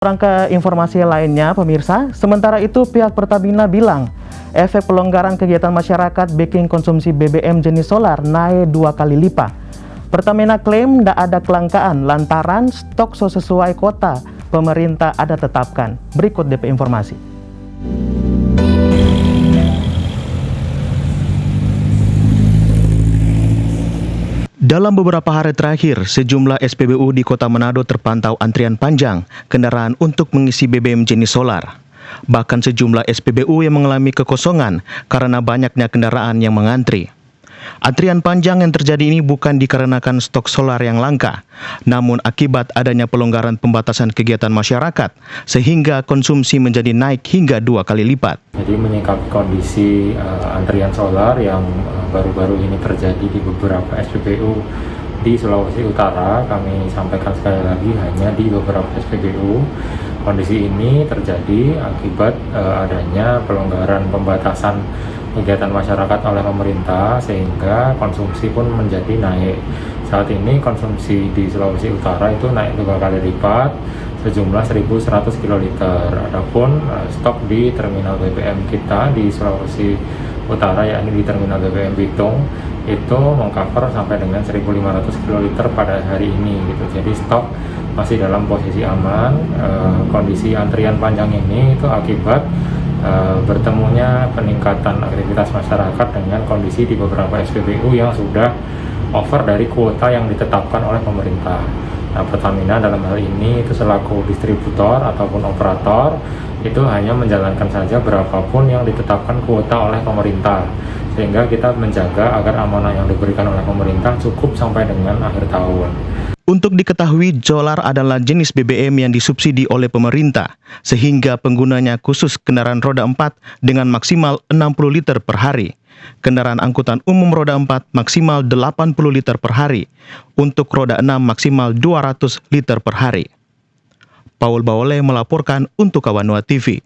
Orang ke informasi lainnya, pemirsa, sementara itu pihak Pertamina bilang efek pelonggaran kegiatan masyarakat bikin konsumsi BBM jenis solar naik 2 kali lipat. Pertamina klaim tidak ada kelangkaan lantaran stok sesuai kuota pemerintah ada tetapkan. Berikut DP informasi. Dalam beberapa hari terakhir, sejumlah SPBU di Kota Manado terpantau antrian panjang kendaraan untuk mengisi BBM jenis solar. Bahkan sejumlah SPBU yang mengalami kekosongan karena banyaknya kendaraan yang mengantri. Antrian panjang yang terjadi ini bukan dikarenakan stok solar yang langka, namun akibat adanya pelonggaran pembatasan kegiatan masyarakat, sehingga konsumsi menjadi naik hingga 2 kali lipat. Jadi menyikapi kondisi antrian solar yang baru-baru ini terjadi di beberapa SPBU di Sulawesi Utara, kami sampaikan sekali lagi hanya di beberapa SPBU. Kondisi ini terjadi akibat adanya pelonggaran pembatasan kegiatan masyarakat oleh pemerintah, sehingga konsumsi pun menjadi naik. Saat ini konsumsi di Sulawesi Utara itu naik 2 kali lipat sejumlah 1.100 kiloliter. Adapun stok di terminal BBM kita di Sulawesi Utara, yakni di terminal BBM Bitung, itu mengcover sampai dengan 1.500 kiloliter pada hari ini gitu. Jadi stok masih dalam posisi aman. Kondisi antrian panjang ini itu akibat bertemunya peningkatan aktivitas masyarakat dengan kondisi di beberapa SPBU yang sudah over dari kuota yang ditetapkan oleh pemerintah. Nah, Pertamina dalam hal ini itu selaku distributor ataupun operator itu hanya menjalankan saja berapapun yang ditetapkan kuota oleh pemerintah, sehingga kita menjaga agar amanah yang diberikan oleh pemerintah cukup sampai dengan akhir tahun. Untuk diketahui, solar adalah jenis BBM yang disubsidi oleh pemerintah, sehingga penggunanya khusus kendaraan roda 4 dengan maksimal 60 liter per hari. Kendaraan angkutan umum roda 4 maksimal 80 liter per hari. Untuk roda 6 maksimal 200 liter per hari. Paul Baole melaporkan untuk Kawanua TV.